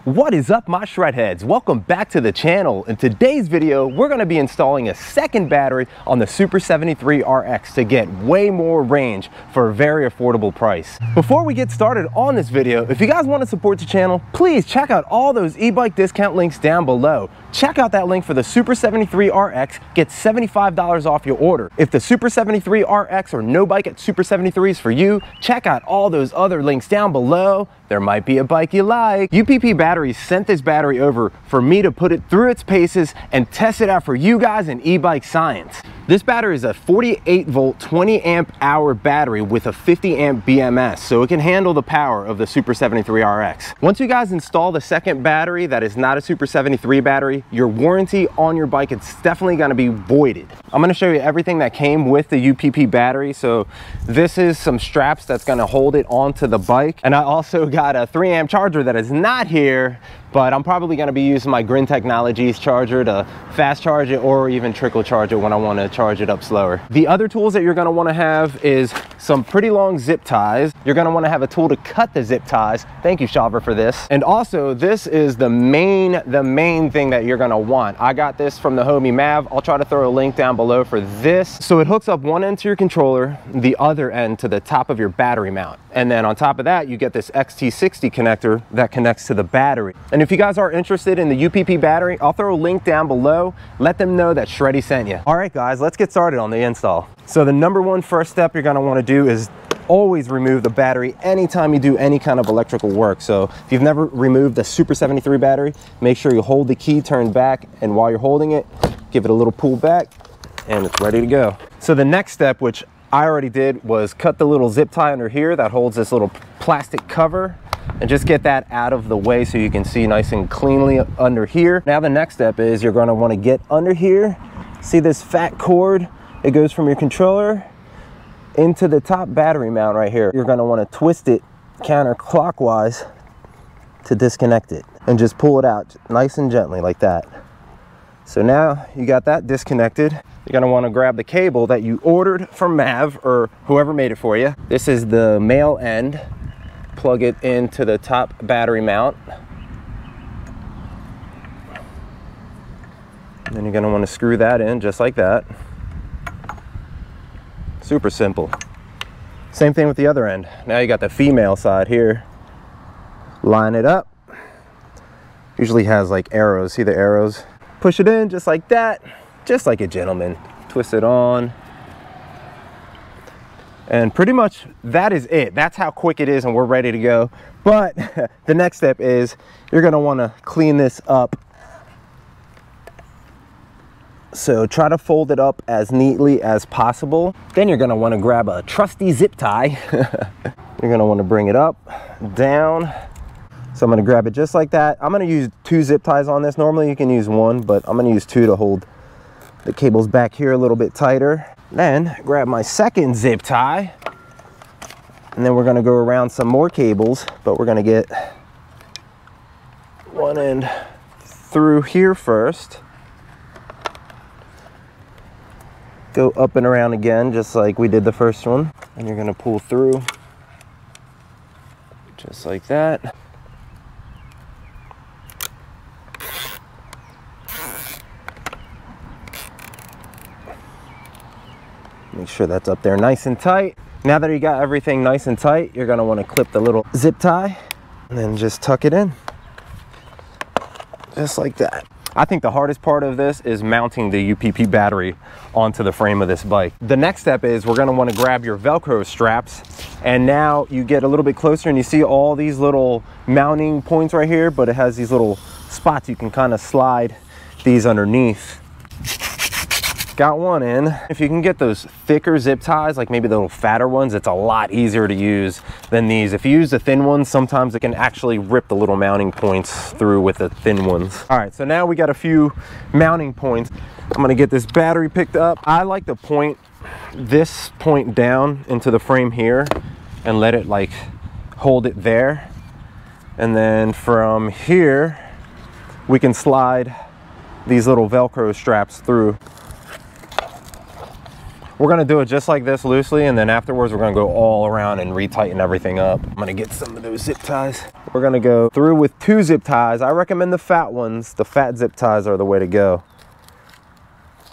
What is up, my shred heads? Welcome back to the channel. In today's video, we're going to be installing a second battery on the SUPER73 RX to get way more range for a very affordable price. Before we get started on this video, if you guys want to support the channel, please check out all those e-bike discount links down below. Check out that link for the SUPER73 RX, get $75 off your order. If the SUPER73 RX or no bike at SUPER73 is for you, check out all those other links down below. There might be a bike you like. UPP Batteries sent this battery over for me to put it through its paces and test it out for you guys in e-bike science. This battery is a 48 volt, 20 amp hour battery with a 50 amp BMS, so it can handle the power of the SUPER73 RX. Once you guys install the second battery that is not a SUPER73 battery, your warranty on your bike is definitely gonna be voided. I'm gonna show you everything that came with the UPP battery. So this is some straps that's gonna hold it onto the bike. And I also got a 3 amp charger that is not here, but I'm probably gonna be using my Grin Technologies charger to fast charge it or even trickle charge it when I wanna charge it up slower. The other tools that you're gonna wanna have is some pretty long zip ties. You're gonna wanna have a tool to cut the zip ties. Thank you, Shaver, for this. And also, this is the main thing that you're gonna want. I got this from the homie Mav. I'll try to throw a link down below for this. So it hooks up one end to your controller, the other end to the top of your battery mount. And then on top of that, you get this XT60 connector that connects to the battery. And if you guys are interested in the UPP battery, I'll throw a link down below. Let them know that Shreddie sent you. All right, guys, let's get started on the install. So the number one first step you're gonna wanna do is always remove the battery anytime you do any kind of electrical work. So if you've never removed the SUPER73 battery, make sure you hold the key turned back, and while you're holding it, give it a little pull back, and it's ready to go. So the next step, which I already did, was cut the little zip tie under here that holds this little plastic cover, and just get that out of the way so you can see nice and cleanly under here. Now the next step is you're gonna wanna get under here. See this fat cord? It goes from your controller into the top battery mount right here. You're gonna wanna twist it counterclockwise to disconnect it, and just pull it out nice and gently like that. So now you got that disconnected. You're gonna wanna grab the cable that you ordered from Mav or whoever made it for you. This is the male end. Plug it into the top battery mount. And then you're gonna wanna screw that in just like that. Super simple. Same thing with the other end. Now you got the female side here. Line it up. Usually has like arrows, see the arrows? Push it in just like that, just like a gentleman. Twist it on. And pretty much that is it. That's how quick it is, and we're ready to go. But the next step is you're gonna wanna clean this up. So try to fold it up as neatly as possible. Then you're gonna wanna grab a trusty zip tie. You're gonna wanna bring it up, down. So I'm gonna grab it just like that. I'm gonna use 2 zip ties on this. Normally you can use 1, but I'm gonna use 2 to hold the cables back here a little bit tighter. Then grab my second zip tie, and then we're gonna go around some more cables, but we're gonna get one end through here first. Go up and around again, just like we did the first one. And you're gonna pull through, just like that. Make sure that's up there nice and tight. Now that you got everything nice and tight, you're gonna wanna clip the little zip tie and then just tuck it in. Just like that. I think the hardest part of this is mounting the UPP battery onto the frame of this bike. The next step is we're gonna wanna grab your Velcro straps, and now you get a little bit closer and you see all these little mounting points right here, but it has these little spots you can kind of slide these underneath. Got one in. If you can get those thicker zip ties, like maybe the little fatter ones, it's a lot easier to use than these. If you use the thin ones, sometimes it can actually rip the little mounting points through with the thin ones. All right, so now we got a few mounting points. I'm gonna get this battery picked up. I like to point this point down into the frame here and let it like hold it there. And then from here, we can slide these little Velcro straps through. We're gonna do it just like this loosely, and then afterwards we're gonna go all around and retighten everything up. I'm gonna get some of those zip ties. we're gonna go through with 2 zip ties. I recommend the fat ones. The fat zip ties are the way to go.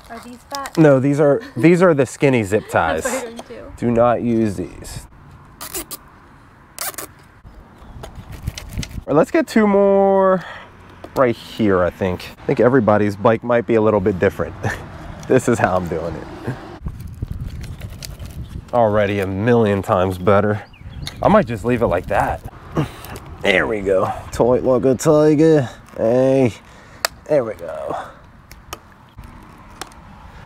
Are these fat? No, these are the skinny zip ties. That's what I'm doing too. Do not use these. All right, let's get 2 more right here, I think. I think everybody's bike might be a little bit different. This is how I'm doing it. Already a million times better. I might just leave it like that. There we go. Toy like a tiger. Hey, there we go.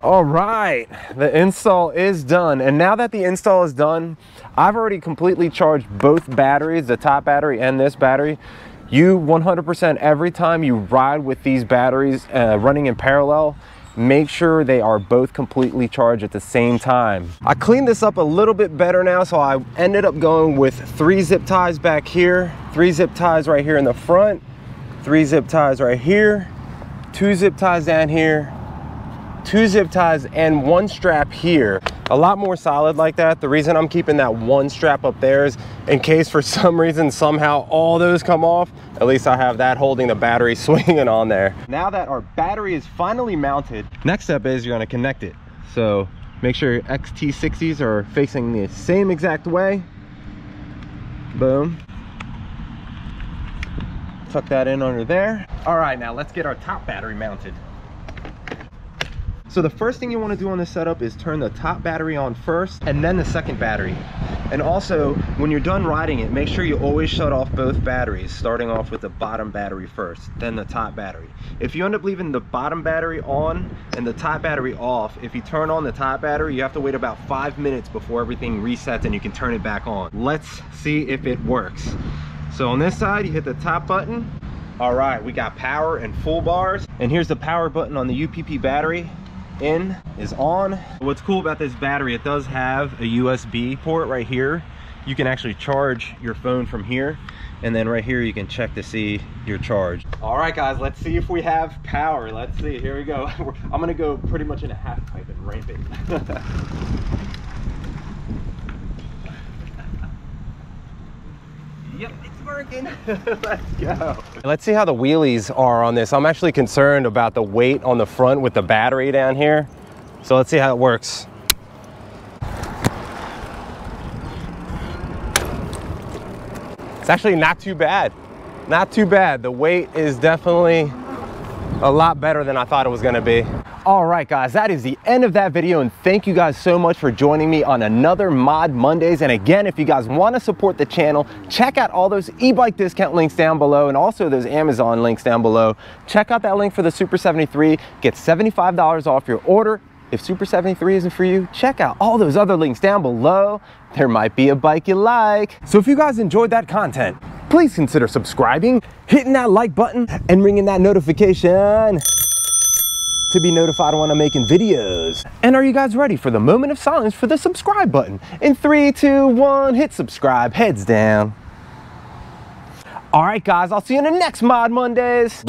All right, the install is done. And now that the install is done, I've already completely charged both batteries, the top battery and this battery. You 100% every time you ride with these batteries running in parallel, make sure they are both completely charged at the same time. I cleaned this up a little bit better now, so I ended up going with 3 zip ties back here, 3 zip ties right here in the front, 3 zip ties right here, 2 zip ties down here, 2 zip ties, and 1 strap here. A lot more solid like that. The reason I'm keeping that 1 strap up there is in case for some reason somehow all those come off, at least I have that holding the battery swinging on there. Now that our battery is finally mounted, next step is you're going to connect it. So make sure your XT60s are facing the same exact way. Boom. Tuck that in under there. All right, now let's get our top battery mounted. So the first thing you want to do on this setup is turn the top battery on first and then the second battery. And also, when you're done riding it, make sure you always shut off both batteries, starting off with the bottom battery first, then the top battery. If you end up leaving the bottom battery on and the top battery off, if you turn on the top battery, you have to wait about 5 minutes before everything resets and you can turn it back on. Let's see if it works. So on this side, you hit the top button. All right, we got power and full bars. And here's the power button on the UPP battery. In is on. What's cool about this battery, it does have a USB port right here. You can actually charge your phone from here, and then right here you can check to see your charge. All right guys, let's see if we have power. Let's see, here we go. I'm gonna go pretty much in a half pipe and ramp it. Yep, it's working. Let's go. Let's see how the wheelies are on this. I'm actually concerned about the weight on the front with the battery down here. So let's see how it works. It's actually not too bad. Not too bad. The weight is definitely a lot better than I thought it was gonna be. All right guys, that is the end of that video, and thank you guys so much for joining me on another Mod Mondays. And again, if you guys want to support the channel, check out all those e-bike discount links down below and also those Amazon links down below. Check out that link for the Super 73, get $75 off your order. If Super 73 isn't for you, check out all those other links down below. There might be a bike you like. So if you guys enjoyed that content, please consider subscribing, hitting that like button, and ringing that notification to be notified when I'm making videos. And are you guys ready for the moment of silence for the subscribe button? In 3, 2, 1, hit subscribe, heads down. All right guys, I'll see you in the next Mod Mondays.